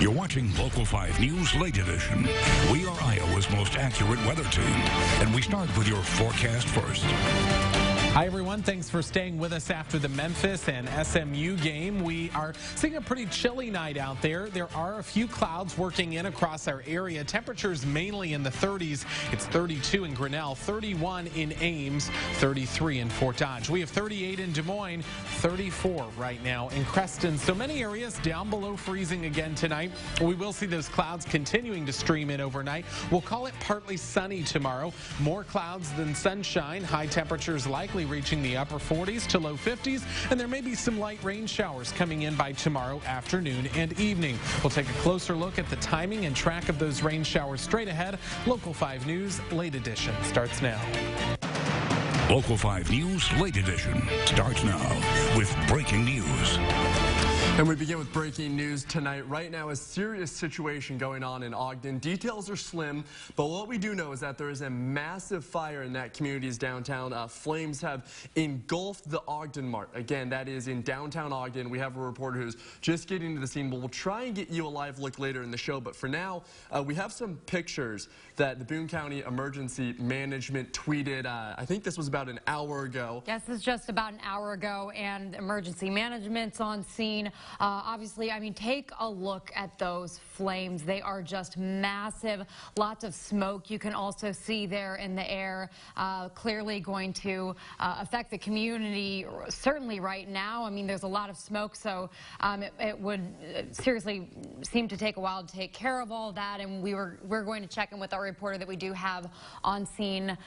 You're watching Local 5 News Late Edition. We are Iowa's most accurate weather team, and we start with your forecast first. Hi, everyone. Thanks for staying with us after the Memphis and SMU game. We are seeing a pretty chilly night out there. There are a few clouds working in across our area. Temperatures mainly in the 30s. It's 32 in Grinnell, 31 in Ames, 33 in Fort Dodge. We have 38 in Des Moines, 34 right now in Creston. So many areas down below freezing again tonight. We will see those clouds continuing to stream in overnight. We'll call it partly sunny tomorrow. More clouds than sunshine. High temperatures likely reaching the upper 40s to low 50s, and there may be some light rain showers coming in by tomorrow afternoon and evening. We'll take a closer look at the timing and track of those rain showers straight ahead. Local 5 News Late Edition starts now. Local 5 News Late Edition starts now with breaking news. And we begin with breaking news tonight. Right now, a serious situation going on in Ogden. Details are slim, but what we do know is that there is a massive fire in that community's downtown. Flames have engulfed the Ogden Mart. Again, that is in downtown Ogden. We have a reporter who's just getting to the scene, but we'll try and get you a live look later in the show. But for now, we have some pictures that the Boone County Emergency Management tweeted. I think this was about an hour ago. Yes, this is just about an hour ago, and Emergency Management's on scene. Obviously, I mean, take a look at those flames. They are just massive. Lots of smoke you can also see there in the air. Clearly going to affect the community, certainly right now. I mean, there's a lot of smoke, so it would seriously seem to take a while to take care of all of that. And we're going to check in with our reporter that we do have on scene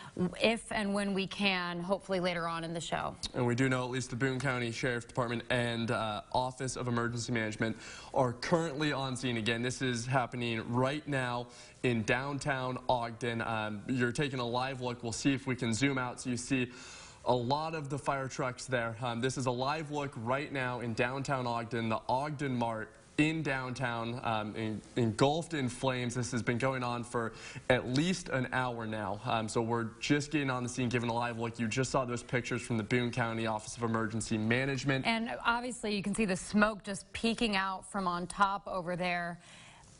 if and when we can, hopefully later on in the show. And we do know at least the Boone County Sheriff's Department and Office of Emergency Management are currently on scene. Again, this is happening right now in downtown Ogden. You're taking a live look. We'll see if we can zoom out so you see a lot of the fire trucks there. This is a live look right now in downtown Ogden, the Ogden Mart in downtown, engulfed in flames. This has been going on for at least an hour now. So we're just getting on the scene, giving a live look. You just saw those pictures from the Boone County Office of Emergency Management. And obviously you can see the smoke just peeking out from on top over there.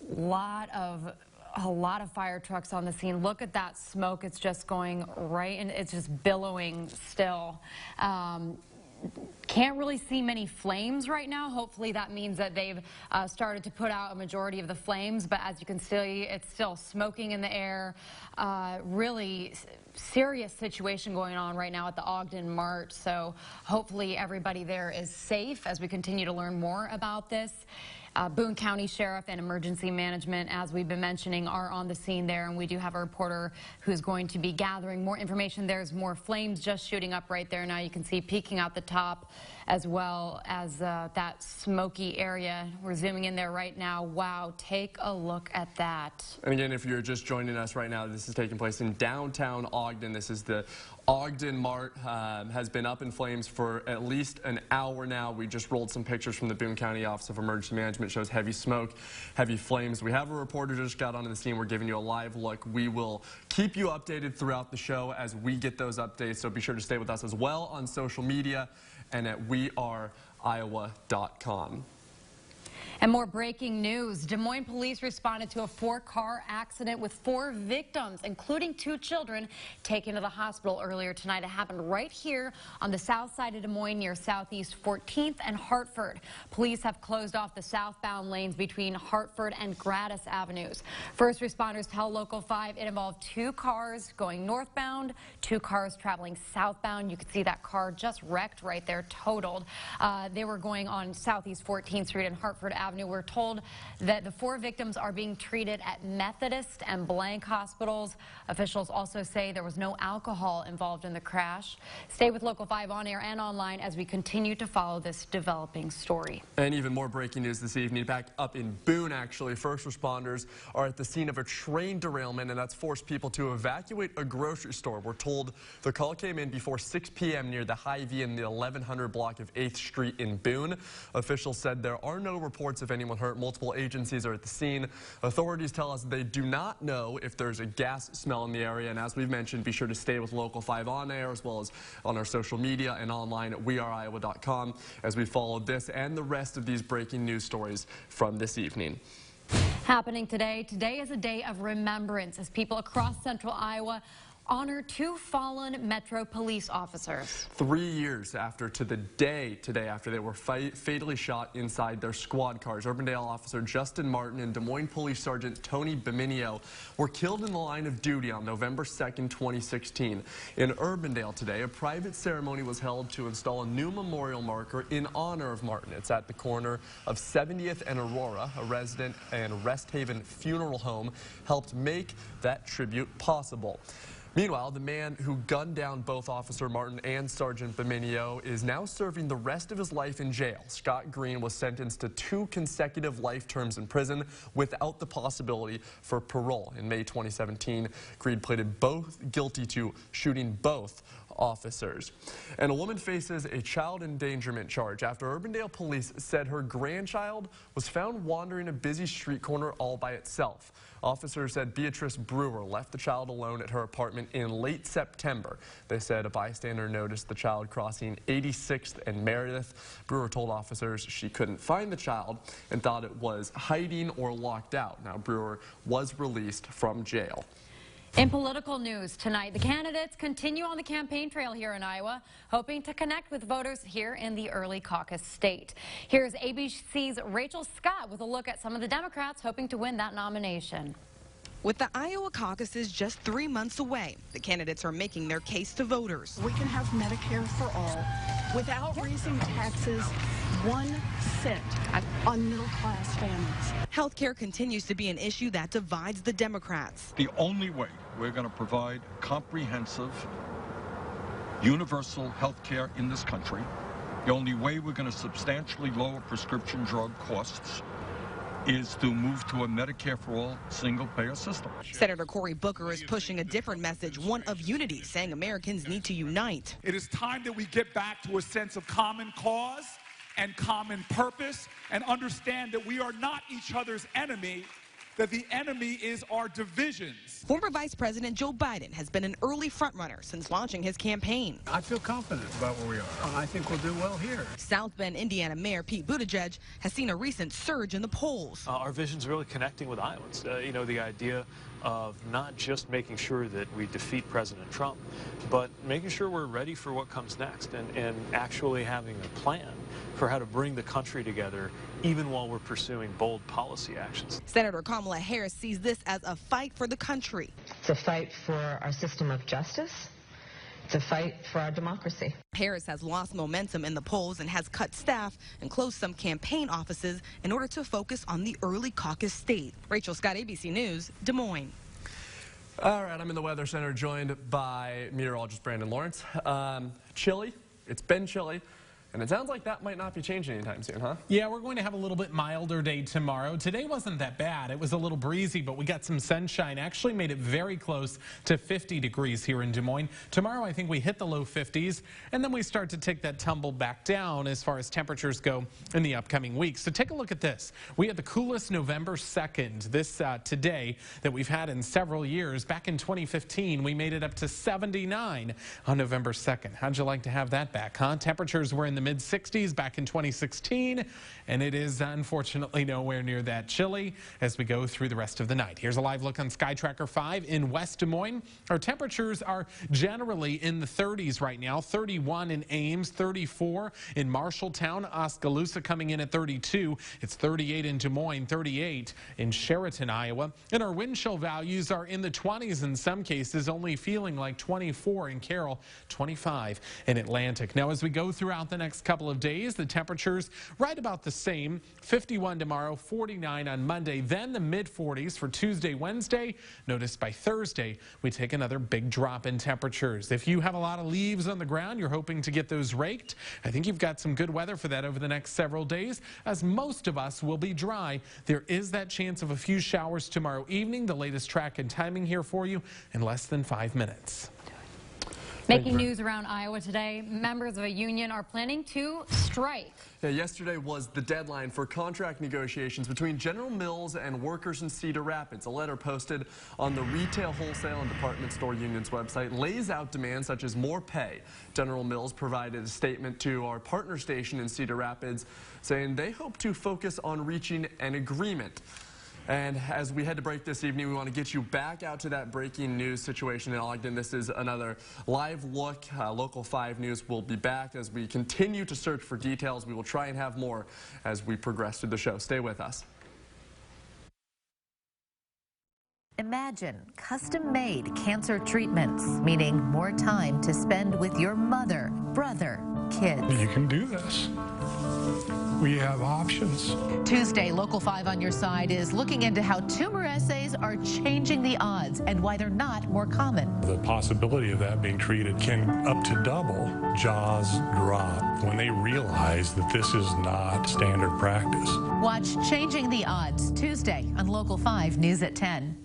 A lot of fire trucks on the scene. Look at that smoke. It's just going right, and it's just billowing still. Can't really see many flames right now. Hopefully that means that they've started to put out a majority of the flames, but as you can see, it's still smoking in the air. Really serious situation going on right now at the Ogden Mart, so hopefully everybody there is safe as we continue to learn more about this. Boone County Sheriff and Emergency Management, as we've been mentioning, are on the scene there, and we do have a reporter who's going to be gathering more information. There's more flames just shooting up right there now. You can see peeking out the top, as well as that smoky area. We're zooming in there right now. Wow, take a look at that. And again, if you're just joining us right now, this is taking place in downtown Ogden. This is the Ogden Mart, has been up in flames for at least an hour now. We just rolled some pictures from the Boone County Office of Emergency Management. Shows heavy smoke, heavy flames. We have a reporter who just got onto the scene. We're giving you a live look. We will keep you updated throughout the show as we get those updates, so be sure to stay with us as well on social media and at weareiowa.com. And more breaking news. Des Moines police responded to a 4-car accident with 4 victims, including 2 children, taken to the hospital earlier tonight. It happened right here on the south side of Des Moines near Southeast 14th and Hartford. Police have closed off the southbound lanes between Hartford and Gratis Avenues. First responders tell Local 5 it involved 2 cars going northbound, 2 cars traveling southbound. You can see that car just wrecked right there, totaled. They were going on Southeast 14th Street and Hartford Avenue. We're told that the 4 victims are being treated at Methodist and Blank hospitals. Officials also say there was no alcohol involved in the crash. Stay with Local 5 on air and online as we continue to follow this developing story. And even more breaking news this evening. Back up in Boone, actually, first responders are at the scene of a train derailment, and that's forced people to evacuate a grocery store. We're told the call came in before 6 p.m. near the Hy-Vee in the 1100 block of 8th Street in Boone. Officials said there are no reports of anyone hurt. Multiple agencies are at the scene. Authorities tell us they do not know if there's a gas smell in the area, and as we've mentioned, be sure to stay with Local 5 on air as well as on our social media and online at weareiowa.com as we follow this and the rest of these breaking news stories from this evening. Happening today. Today is a day of remembrance as people across central Iowa honor two fallen Metro police officers. 3 years after today after they were fatally shot inside their squad cars, Urbandale officer Justin Martin and Des Moines Police Sergeant Tony Beminio were killed in the line of duty on November 2nd, 2016. In Urbandale today, a private ceremony was held to install a new memorial marker in honor of Martin. It's at the corner of 70th and Aurora. A resident and Rest Haven funeral home helped make that tribute possible. Meanwhile, the man who gunned down both Officer Martin and Sergeant Beminio is now serving the rest of his life in jail. Scott Green was sentenced to 2 consecutive life terms in prison without the possibility for parole. In May 2017, Green pleaded guilty to shooting both officers. And a woman faces a child endangerment charge after Urbandale police said her grandchild was found wandering a busy street corner all by itself. Officers said Beatrice Brewer left the child alone at her apartment in late September. They said a bystander noticed the child crossing 86th and Meredith. Brewer told officers she couldn't find the child and thought it was hiding or locked out. Now, Brewer was released from jail. In political news tonight, the candidates continue on the campaign trail here in Iowa, hoping to connect with voters here in the early caucus state. Here's ABC's Rachel Scott with a look at some of the Democrats hoping to win that nomination. With the Iowa caucuses just 3 months away, the candidates are making their case to voters. We can have Medicare for all without raising taxes 1 cent on middle-class families. Healthcare continues to be an issue that divides the Democrats. The only way we're going to provide comprehensive, universal health care in this country, the only way we're going to substantially lower prescription drug costs is to move to a Medicare for all single-payer system. Senator Cory Booker is pushing a different message, one of unity, saying Americans need to unite. It is time that we get back to a sense of common cause and common purpose and understand that we are not each other's enemy, that the enemy is our divisions. Former Vice President Joe Biden has been an early frontrunner since launching his campaign. I feel confident about where we are. I think we'll do well here. South Bend, Indiana Mayor Pete Buttigieg has seen a recent surge in the polls. Our vision's really connecting with Iowans. You know, the idea of not just making sure that we defeat President Trump, but making sure we're ready for what comes next and actually having a plan for how to bring the country together even while we're pursuing bold policy actions. Senator Kamala Harris sees this as a fight for the country. It's a fight for our system of justice. It's a fight for our democracy. Harris has lost momentum in the polls and has cut staff and closed some campaign offices in order to focus on the early caucus state. Rachel Scott, ABC News, Des Moines. All right, I'm in the Weather Center joined by meteorologist Brandon Lawrence. Chilly. It's been chilly. And it sounds like that might not be changing anytime soon, huh? Yeah, we're going to have a little bit milder day tomorrow. Today wasn't that bad. It was a little breezy, but we got some sunshine. Actually made it very close to 50 degrees here in Des Moines. Tomorrow, I think we hit the low 50s, and then we start to take that tumble back down as far as temperatures go in the upcoming weeks. So take a look at this. We had the coolest November 2nd today that we've had in several years. Back in 2015, we made it up to 79 on November 2nd. How'd you like to have that back, huh? Temperatures were in the mid-60s back in 2016, and it is unfortunately nowhere near that chilly as we go through the rest of the night. Here's a live look on Sky Tracker 5 in West Des Moines. Our temperatures are generally in the 30s right now. 31 in Ames, 34 in Marshalltown, Oskaloosa coming in at 32. It's 38 in Des Moines, 38 in Sheraton, Iowa. And our wind chill values are in the 20s in some cases, only feeling like 24 in Carroll, 25 in Atlantic. Now, as we go throughout the next couple of days, the temperatures right about the same. 51 tomorrow, 49 on Monday, then the mid-40s for Tuesday, Wednesday. Notice by Thursday, we take another big drop in temperatures. If you have a lot of leaves on the ground, you're hoping to get those raked. I think you've got some good weather for that over the next several days, as most of us will be dry. There is that chance of a few showers tomorrow evening. The latest track and timing here for you in less than 5 minutes. Making news around Iowa today, members of a union are planning to strike. Yeah, yesterday was the deadline for contract negotiations between General Mills and workers in Cedar Rapids. A letter posted on the Retail, Wholesale, and Department Store Union's website lays out demands such as more pay. General Mills provided a statement to our partner station in Cedar Rapids saying they hope to focus on reaching an agreement. And as we head to break this evening, we want to get you back out to that breaking news situation in Ogden. This is another live look. Local 5 News will be back as we continue to search for details. We will try and have more as we progress through the show. Stay with us. Imagine custom-made cancer treatments, meaning more time to spend with your mother, brother, kids. You can do this. We have options. Tuesday, Local 5 on your side is looking into how tumor assays are changing the odds and why they're not more common. The possibility of that being treated can up to double. Jaws drop when they realize that this is not standard practice. Watch Changing the Odds Tuesday on Local 5 News at 10.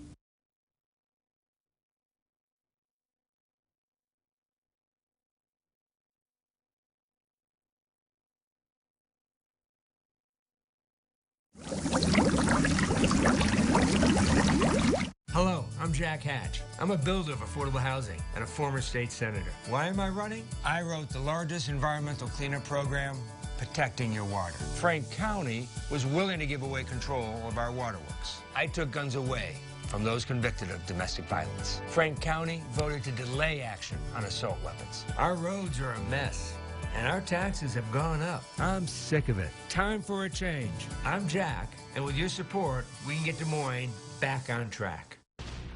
Hello, I'm Jack Hatch. I'm a builder of affordable housing and a former state senator. Why am I running? I wrote the largest environmental cleanup program, Protecting Your Water. Frank County was willing to give away control of our waterworks. I took guns away from those convicted of domestic violence. Frank County voted to delay action on assault weapons. Our roads are a mess, and our taxes have gone up. I'm sick of it. Time for a change. I'm Jack, and with your support, we can get Des Moines back on track.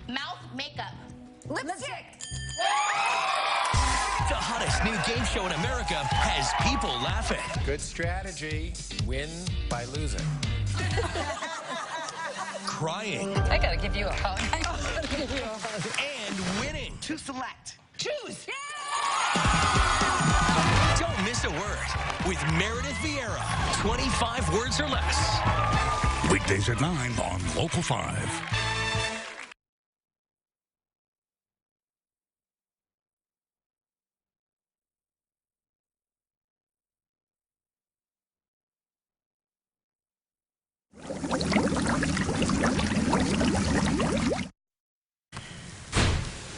Mouth makeup. Lipstick. The hottest new game show in America has people laughing. Good strategy. Win by losing. Crying. I gotta give you a hug. And winning. To select. Choose. Don't miss a word with Meredith Vieira. 25 words or less. Weekdays at 9 on Local 5.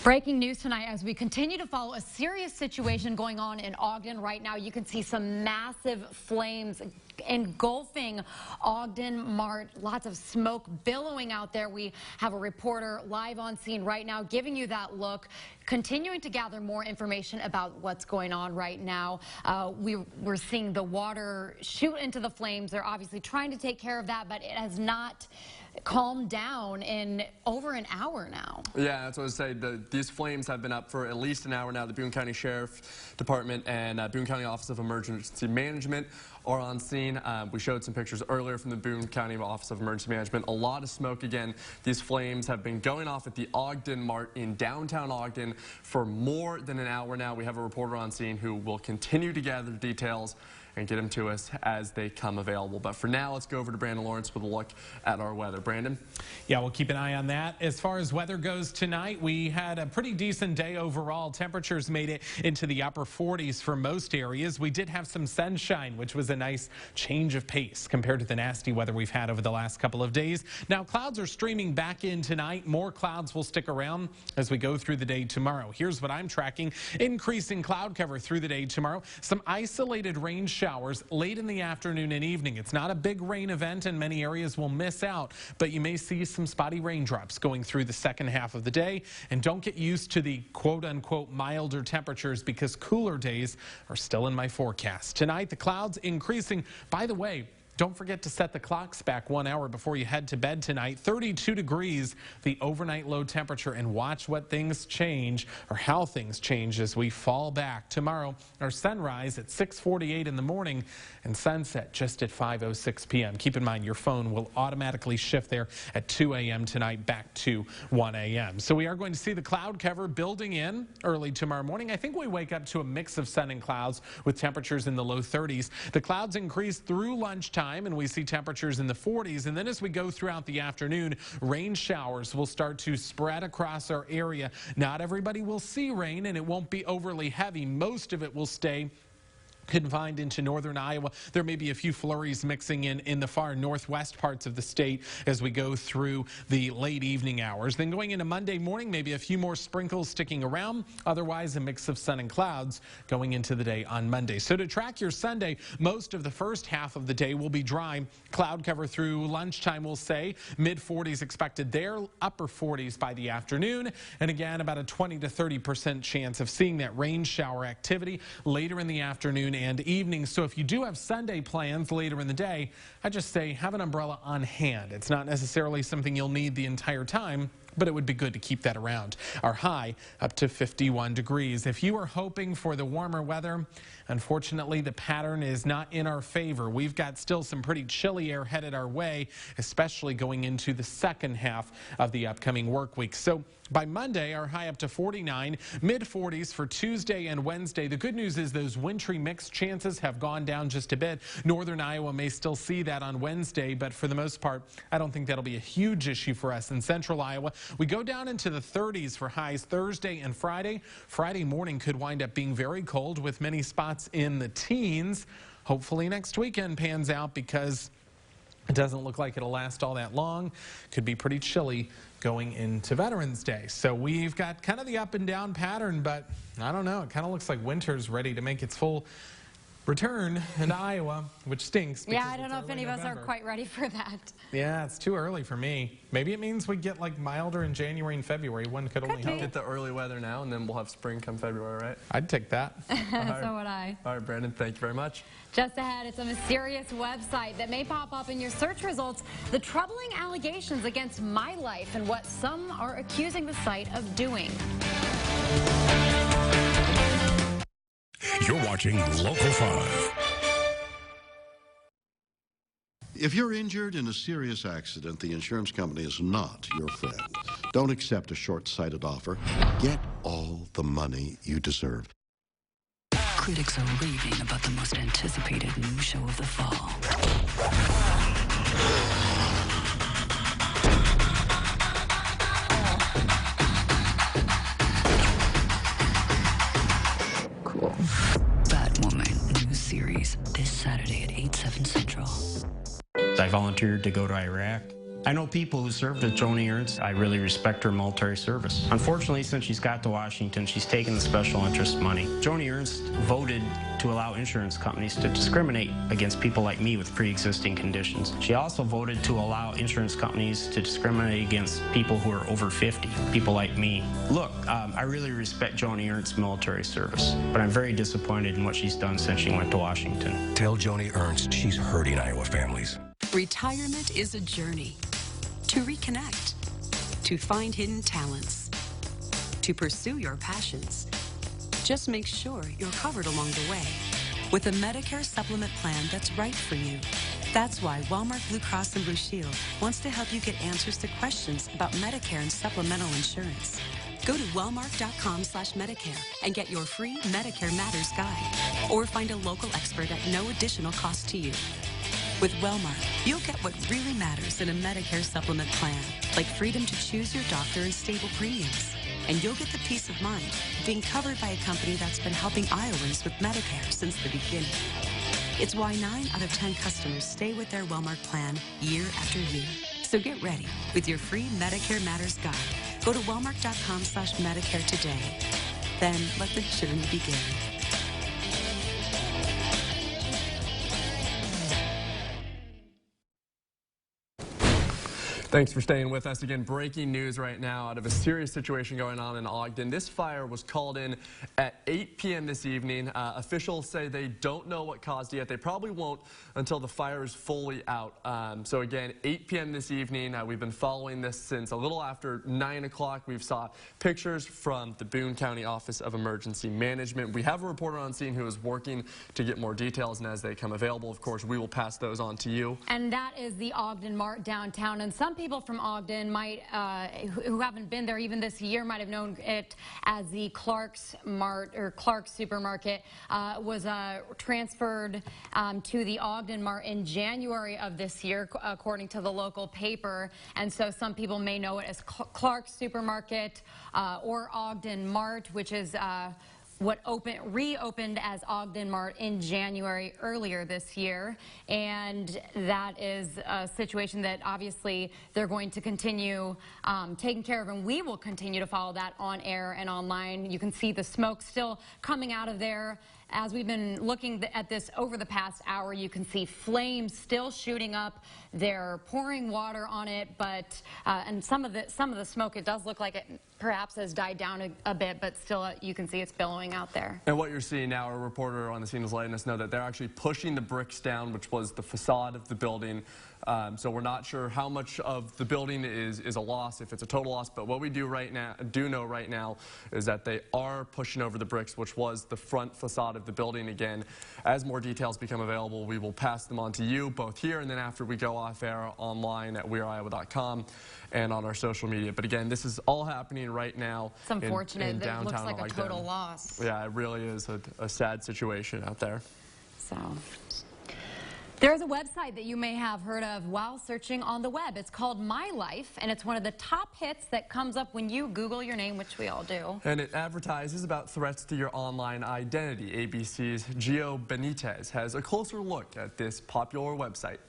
Breaking news tonight as we continue to follow a serious situation going on in Ogden right now. You can see some massive flames engulfing Ogden Mart. Lots of smoke billowing out there. We have a reporter live on scene right now giving you that look, continuing to gather more information about what's going on right now. We're seeing the water shoot into the flames. They're obviously trying to take care of that, but it has not calmed down in over an hour now. Yeah, that's what I was saying. These flames have been up for at least an hour now. The Boone County Sheriff Department and Boone County Office of Emergency Management are on scene. We showed some pictures earlier from the Boone County Office of Emergency Management. A lot of smoke again. These flames have been going off at the Ogden Mart in downtown Ogden for more than an hour now. We have a reporter on scene who will continue to gather details and get them to us as they come available. But for now, let's go over to Brandon Lawrence with a look at our weather. Brandon? Yeah, we'll keep an eye on that. As far as weather goes tonight, we had a pretty decent day overall. Temperatures made it into the upper 40s for most areas. We did have some sunshine, which was a nice change of pace compared to the nasty weather we've had over the last couple of days. Now, clouds are streaming back in tonight. More clouds will stick around as we go through the day tomorrow. Here's what I'm tracking. Increasing cloud cover through the day tomorrow. Some isolated rain showers late in the afternoon and evening. It's not a big rain event and many areas will miss out, but you may see some spotty raindrops going through the second half of the day. And don't get used to the quote-unquote milder temperatures because cooler days are still in my forecast. Tonight, the clouds increasing. By the way, don't forget to set the clocks back 1 hour before you head to bed tonight. 32 degrees, the overnight low temperature, and watch what things change or how things change as we fall back. Tomorrow, our sunrise at 6:48 in the morning and sunset just at 5:06 p.m. Keep in mind your phone will automatically shift there at 2 a.m. tonight back to 1 a.m. So we are going to see the cloud cover building in early tomorrow morning. I think we wake up to a mix of sun and clouds with temperatures in the low 30s. The clouds increase through lunchtime and we see temperatures in the 40s, and then as we go throughout the afternoon, rain showers will start to spread across our area. Not everybody will see rain and it won't be overly heavy. Most of it will stay confined into northern Iowa. There may be a few flurries mixing in the far northwest parts of the state as we go through the late evening hours. Then going into Monday morning, maybe a few more sprinkles sticking around. Otherwise, a mix of sun and clouds going into the day on Monday. So to track your Sunday, most of the first half of the day will be dry. Cloud cover through lunchtime, we'll say. Mid-40s expected there, upper 40s by the afternoon. And again, about a 20 to 30% chance of seeing that rain shower activity later in the afternoon and evening. So if you do have Sunday plans later in the day, I just say have an umbrella on hand. It's not necessarily something you'll need the entire time, but it would be good to keep that around. Our high up to 51 degrees. If you are hoping for the warmer weather, unfortunately, the pattern is not in our favor. We've got still some pretty chilly air headed our way, especially going into the second half of the upcoming work week. So by Monday, our high up to 49, mid-40s for Tuesday and Wednesday. The good news is those wintry mix chances have gone down just a bit. Northern Iowa may still see that on Wednesday, but for the most part, I don't think that'll be a huge issue for us in central Iowa. We go down into the 30s for highs Thursday and Friday. Friday morning could wind up being very cold with many spots in the teens. Hopefully next weekend pans out because it doesn't look like it'll last all that long. Could be pretty chilly going into Veterans Day. So we've got kind of the up and down pattern, but I don't know. It kind of looks like winter's ready to make its full return in Iowa, which stinks. Yeah, I don't know if any of us are quite ready for that. Yeah, it's too early for me. Maybe it means we get like milder in January and February. One could only hope. Get the early weather now, and then we'll have spring come February, right? I'd take that. So would I. All right, Brandon, thank you very much. Just ahead, it's a mysterious website that may pop up in your search results. The troubling allegations against My Life and what some are accusing the site of doing. You're watching Local 5. If you're injured in a serious accident, the insurance company is not your friend. Don't accept a short-sighted offer. Get all the money you deserve. Critics are raving about the most anticipated new show of the fall. Cool. Batwoman new series this Saturday at 8/7 Central. I volunteered to go to Iraq. I know people who served with Joni Ernst. I really respect her military service. Unfortunately, since she's got to Washington, she's taken the special interest money. Joni Ernst voted to allow insurance companies to discriminate against people like me with pre-existing conditions. She also voted to allow insurance companies to discriminate against people who are over 50, people like me. Look, I really respect Joni Ernst's military service, but I'm very disappointed in what she's done since she went to Washington. Tell Joni Ernst she's hurting Iowa families. Retirement is a journey to reconnect, to find hidden talents, to pursue your passions. Just make sure you're covered along the way with a Medicare supplement plan that's right for you. That's why Wellmark Blue Cross and Blue Shield wants to help you get answers to questions about Medicare and supplemental insurance. Go to wellmark.com/Medicare and get your free Medicare Matters guide, or find a local expert at no additional cost to you. With Wellmark, you'll get what really matters in a Medicare supplement plan, like freedom to choose your doctor and stable premiums. And you'll get the peace of mind of being covered by a company that's been helping Iowans with Medicare since the beginning. It's why 9 out of 10 customers stay with their Wellmark plan year after year. So get ready with your free Medicare Matters guide. Go to wellmark.com/Medicare today. Then let the journey begin. Thanks for staying with us. Again, breaking news right now out of a serious situation going on in Ogden. This fire was called in at 8 p.m. this evening. Officials say they don't know what caused it yet. They probably won't until the fire is fully out. So again, 8 p.m. this evening. We've been following this since a little after 9 o'clock. We've saw pictures from the Boone County Office of Emergency Management. We have a reporter on scene who is working to get more details, and as they come available, of course, we will pass those on to you. And that is the Ogden Mart downtown. And some people from Ogden might, who haven't been there even this year, might have known it as the Clark's Mart or Clark's Supermarket. Was transferred to the Ogden Mart in January of this year, according to the local paper. And so some people may know it as Clark's Supermarket or Ogden Mart, which is what reopened as Ogden Mart in January earlier this year, and that is a situation that obviously they're going to continue taking care of, and we will continue to follow that on air and online. You can see the smoke still coming out of there. As we've been looking at this over the past hour, you can see flames still shooting up. They're pouring water on it, but and some of the smoke, it does look like it perhaps has died down a bit, but still you can see it's billowing out there. And what you're seeing now, a reporter on the scene is letting us know that they're actually pushing the bricks down, which was the facade of the building. So we're not sure how much of the building is a loss, if it's a total loss, but what we do know right now is that they are pushing over the bricks, which was the front facade of the building. Again, as more details become available, we will pass them on to you both here and then after we go off air online at weareiowa.com and on our social media. But again, this is all happening right now. It's unfortunate. in downtown It looks like Ogden. a total loss. Yeah, it really is a sad situation out there. So there's a website that you may have heard of while searching on the web. It's called My Life, and it's one of the top hits that comes up when you Google your name, which we all do. And it advertises about threats to your online identity. ABC's Gio Benitez has a closer look at this popular website.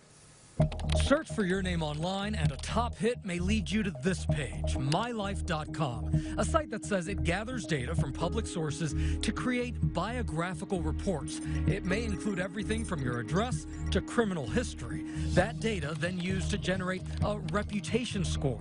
Search for your name online and a top hit may lead you to this page, mylife.com, a site that says it gathers data from public sources to create biographical reports. It may include everything from your address to criminal history. That data then used to generate a reputation score.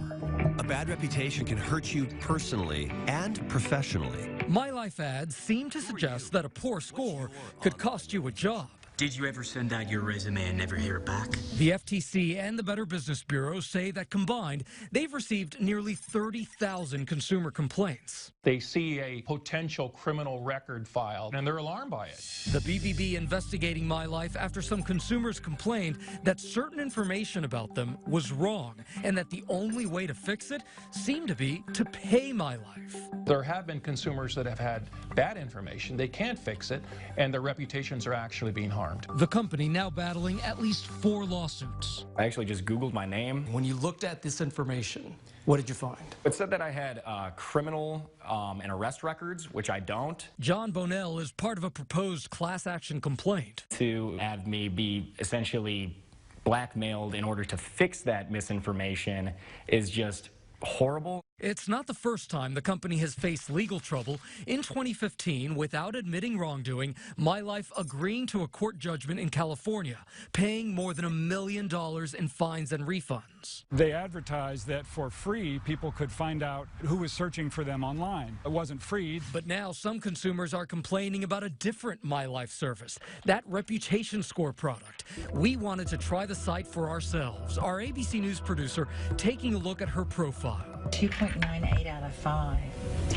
A bad reputation can hurt you personally and professionally. My Life ads seem to suggest that a poor score could cost you a job. Did you ever send out your resume and never hear it back? The FTC and the Better Business Bureau say that combined, they've received nearly 30,000 consumer complaints. They see a potential criminal record file, and they're alarmed by it. The BBB investigating My Life after some consumers complained that certain information about them was wrong, and that the only way to fix it seemed to be to pay My Life. There have been consumers that have had bad information. They can't fix it, and their reputations are actually being harmed. The company now battling at least 4 lawsuits. I actually just Googled my name. When you looked at this information, what did you find? It said that I had criminal and arrest records, which I don't. John Bonell is part of a proposed class action complaint. To have me be essentially blackmailed in order to fix that misinformation is just horrible. It's not the first time the company has faced legal trouble. In 2015, without admitting wrongdoing, My Life agreeing to a court judgment in California, paying more than $1 million in fines and refunds. They advertised that for free, people could find out who was searching for them online. It wasn't free. But now some consumers are complaining about a different My Life service, that reputation score product. We wanted to try the site for ourselves. Our ABC News producer taking a look at her profile. 2.98 out of 5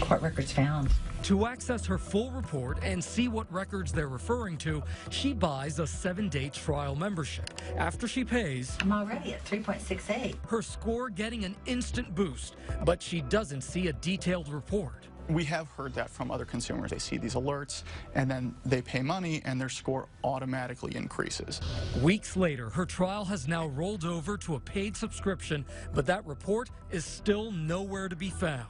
court records found. To access her full report and see what records they're referring to, she buys a 7-day trial membership. After she pays, I'm already at 3.68. Her score getting an instant boost, but she doesn't see a detailed report. We have heard that from other consumers. They see these alerts and then they pay money and their score automatically increases. Weeks later, her trial has now rolled over to a paid subscription, but that report is still nowhere to be found.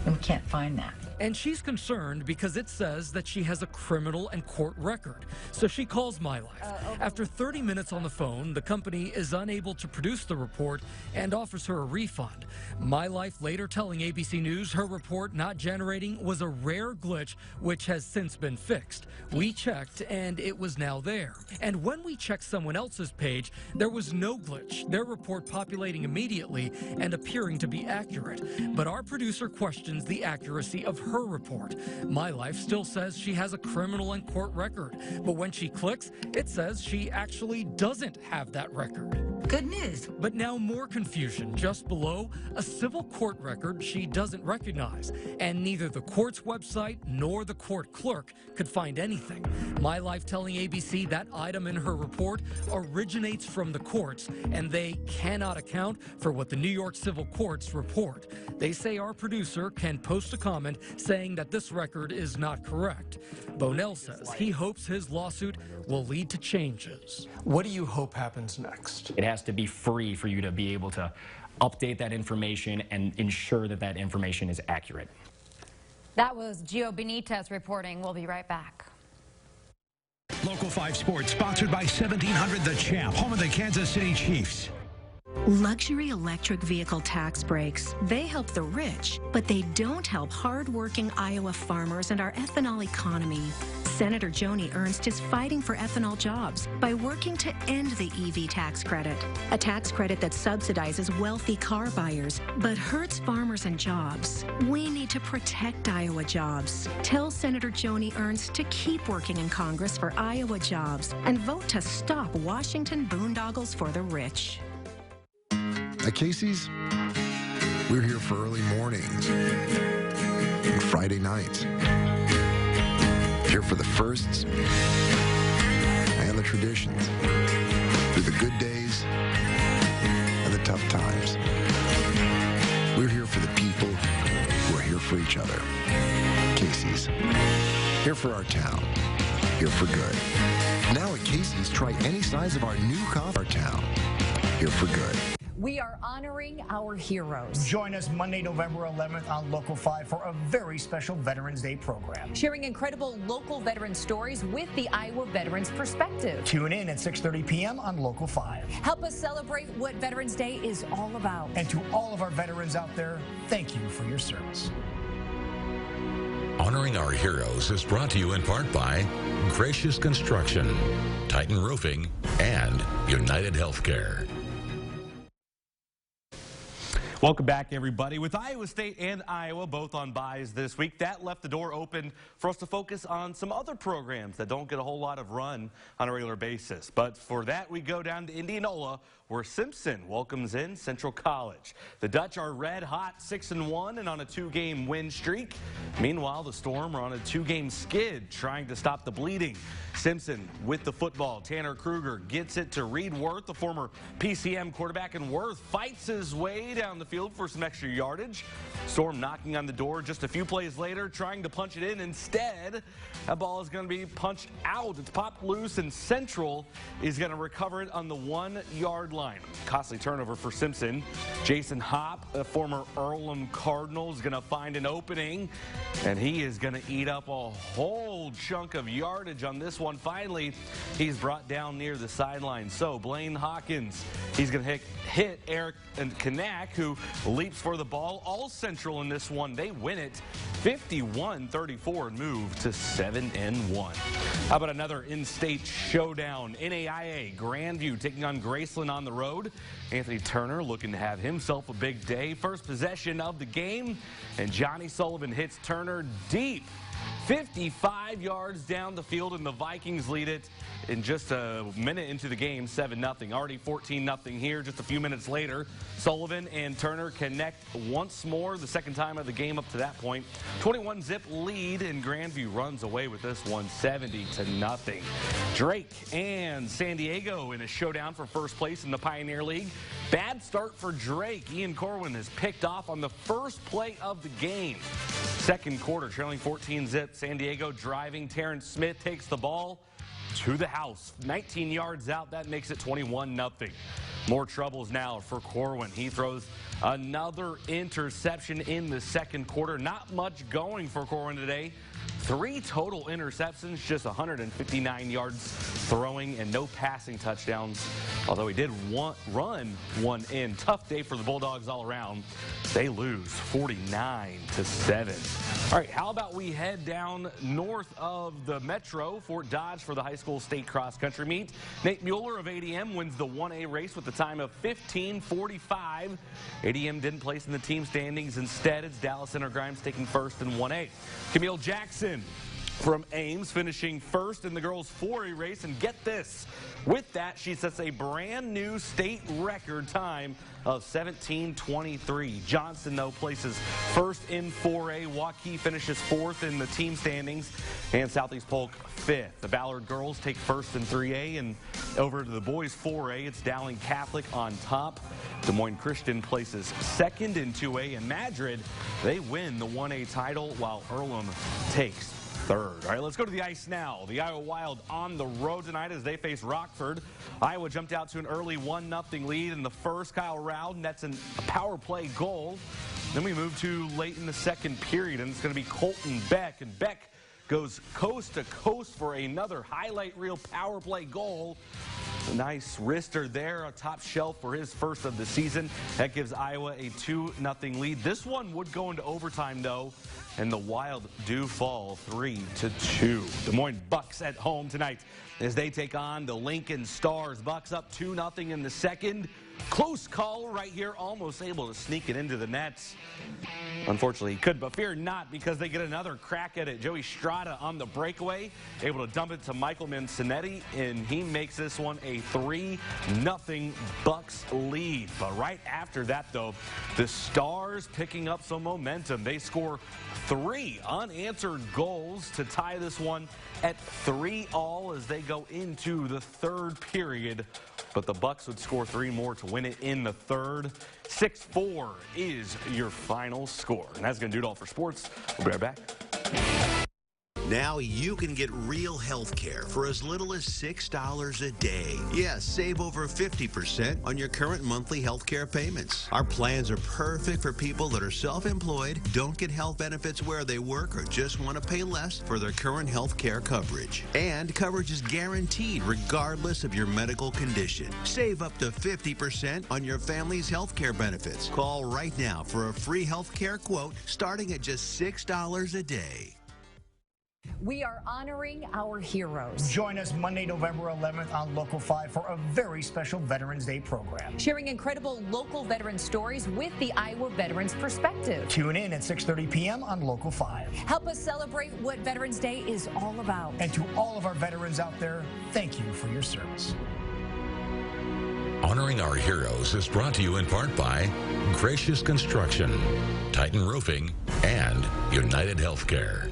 And we can't find that. And she's concerned because it says that she has a criminal and court record. So she calls My Life. After 30 minutes on the phone, the company is unable to produce the report and offers her a refund. My Life later telling ABC News her report not generating was a rare glitch, which has since been fixed. We checked and it was now there. And when we checked someone else's page, there was no glitch, their report populating immediately and appearing to be accurate. But our producer questions the accuracy of her report. My Life still says she has a criminal and court record, but when she clicks, it says she actually doesn't have that record. Good news. But now more confusion. Just below, a civil court record she doesn't recognize, and neither the court's website nor the court clerk could find anything. My Life telling ABC that item in her report originates from the courts, and they cannot account for what the New York civil courts report. They say our producer can post a comment saying that this record is not correct. Bonell says he hopes his lawsuit will lead to changes. What do you hope happens next? It has to be free for you to be able to update that information and ensure that that information is accurate. That was Gio Benitez reporting. We'll be right back. Local 5 Sports, sponsored by 1700 The Champ, home of the Kansas City Chiefs. Luxury electric vehicle tax breaks. They help the rich, but they don't help hard-working Iowa farmers and our ethanol economy. Senator Joni Ernst is fighting for ethanol jobs by working to end the EV tax credit, a tax credit that subsidizes wealthy car buyers but hurts farmers and jobs. We need to protect Iowa jobs. Tell Senator Joni Ernst to keep working in Congress for Iowa jobs and vote to stop Washington boondoggles for the rich. At Casey's, we're here for early mornings and Friday nights. Here for the firsts and the traditions, through the good days and the tough times. We're here for the people who are here for each other. Casey's, here for our town, here for good. Now at Casey's, try any size of our new coffee. Our town, here for good. We are honoring our heroes. Join us Monday, November 11th on Local 5 for a very special Veterans Day program. Sharing incredible local veteran stories with the Iowa Veterans Perspective. Tune in at 6:30 p.m. on Local 5. Help us celebrate what Veterans Day is all about. And to all of our veterans out there, thank you for your service. Honoring Our Heroes is brought to you in part by Gracious Construction, Titan Roofing, and United Healthcare. Welcome back, everybody. With Iowa State and Iowa both on byes this week, that left the door open for us to focus on some other programs that don't get a whole lot of run on a regular basis. But for that, we go down to Indianola, where Simpson welcomes in Central College. The Dutch are red hot, 6-1 and on a 2-game win streak. Meanwhile, the Storm are on a 2-game skid, trying to stop the bleeding. Simpson with the football. Tanner Kruger gets it to Reed Worth, the former PCM quarterback, and Worth fights his way down the field for some extra yardage. Storm knocking on the door just a few plays later, trying to punch it in. Instead, that ball is going to be punched out. It's popped loose, and Central is going to recover it on the 1-yard line. Costly turnover for Simpson. Jason Hopp, a former Earlham Cardinal, is going to find an opening, and he is going to eat up a whole chunk of yardage on this one. Finally, he's brought down near the sideline. So Blaine Hawkins, he's going to hit Eric and Kanak, who leaps for the ball. All Central in this one. They win it 51-34 and move to 7-1. How about another in-state showdown? NAIA Grandview taking on Graceland on the road. Anthony Turner looking to have himself a big day. First possession of the game, and Johnny Sullivan hits Turner deep. 55 yards down the field, and the Vikings lead it in just a minute into the game, 7-0. Already 14-0 here just a few minutes later. Sullivan and Turner connect once more, the second time of the game up to that point. 21-zip lead, and Grandview runs away with this one, 70-0. Drake and San Diego in a showdown for first place in the Pioneer League. Bad start for Drake. Ian Corwin is picked off on the first play of the game. Second quarter, trailing 14-zip. San Diego driving. Terrence Smith takes the ball to the house. 19 yards out. That makes it 21-0. More troubles now for Corwin. He throws another interception in the second quarter. Not much going for Corwin today. 3 total interceptions, just 159 yards throwing, and no passing touchdowns, although he did run one in. Tough day for the Bulldogs all around. They lose 49-7. All right, how about we head down north of the Metro, Fort Dodge, for the high school state cross country meet. Nate Mueller of ADM wins the 1A race with a time of 15:45. ADM didn't place in the team standings. Instead, it's Dallas Center Grimes taking first in 1A. Camille Jackson from Ames finishing first in the girls' 4A race, and get this, with that she sets a brand new state record time of 17:23. Johnson, though, places first in 4A. Waukee finishes 4th in the team standings, and Southeast Polk 5th. The Ballard girls take first in 3A, and over to the boys' 4A, it's Dowling Catholic on top. Des Moines Christian places 2nd in 2A, and Madrid, they win the 1A title, while Earlham takes 3rd. All right, let's go to the ice now. The Iowa Wild on the road tonight as they face Rockford. Iowa jumped out to an early 1-0 lead in the first. Kyle Rowd nets a power play goal. Then we move to late in the second period, and it's going to be Colton Beck. And Beck goes coast to coast for another highlight reel power play goal. A nice wrister there, a top shelf for his first of the season. That gives Iowa a 2-0 lead. This one would go into overtime, though, and the Wild do fall 3-2. Des Moines Bucks at home tonight as they take on the Lincoln Stars. Bucks up 2-0 in the second. Close call right here, almost able to sneak it into the nets. Unfortunately, he could, but fear not, because they get another crack at it. Joey Strada on the breakaway, able to dump it to Michael Mancenetti, and he makes this one a 3-0 Bucks lead. But right after that, though, the Stars picking up some momentum. They score 3 unanswered goals to tie this one at 3-all as they go into the third period. But the Bucks would score 3 more to win it in the third. 6-4 is your final score. And that's going to do it all for sports. We'll be right back. Now you can get real health care for as little as $6 a day. Yes, save over 50% on your current monthly health care payments. Our plans are perfect for people that are self-employed, don't get health benefits where they work, or just want to pay less for their current health care coverage. And coverage is guaranteed regardless of your medical condition. Save up to 50% on your family's health care benefits. Call right now for a free health care quote starting at just $6 a day. We are honoring our heroes. Join us Monday, November 11th on Local 5 for a very special Veterans Day program. Sharing incredible local veteran stories with the Iowa Veterans Perspective. Tune in at 6:30 p.m. on Local 5. Help us celebrate what Veterans Day is all about. And to all of our veterans out there, thank you for your service. Honoring Our Heroes is brought to you in part by Gracious Construction, Titan Roofing, and United Healthcare.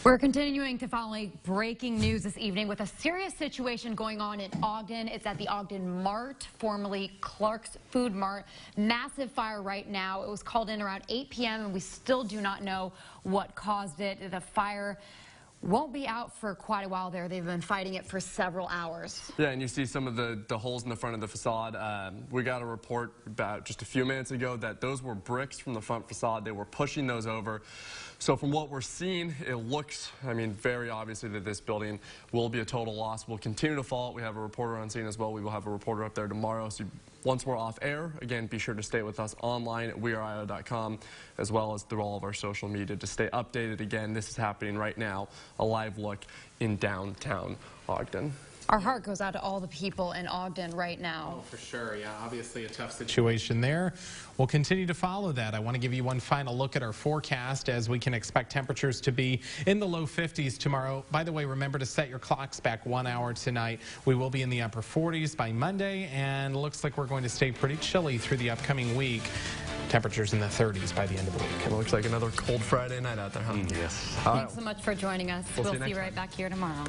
We're continuing to follow breaking news this evening with a serious situation going on in Ogden. It's at the Ogden Mart, formerly Clark's Food Mart. Massive fire right now. It was called in around 8 p.m. and we still do not know what caused it. The fire won't be out for quite a while there. They've been fighting it for several hours. Yeah, and you see some of the holes in the front of the facade. We got a report about just a few minutes ago that those were bricks from the front facade. They were pushing those over. So from what we're seeing, it looks, I mean, very obviously that this building will be a total loss. We'll continue to follow it. We have a reporter on scene as well. We will have a reporter up there tomorrow. So once we're off air, again, be sure to stay with us online at weareiowa.com, as well as through all of our social media to stay updated. Again, this is happening right now, a live look in downtown Ogden. Our heart goes out to all the people in Ogden right now. Oh, for sure. Yeah, obviously a tough situation there. We'll continue to follow that. I want to give you one final look at our forecast as we can expect temperatures to be in the low 50s tomorrow. By the way, remember to set your clocks back 1 hour tonight. We will be in the upper 40s by Monday, and looks like we're going to stay pretty chilly through the upcoming week. Temperatures in the 30s by the end of the week. It looks like another cold Friday night out there, huh? Yes. Thanks so much for joining us. We'll see you right back here tomorrow.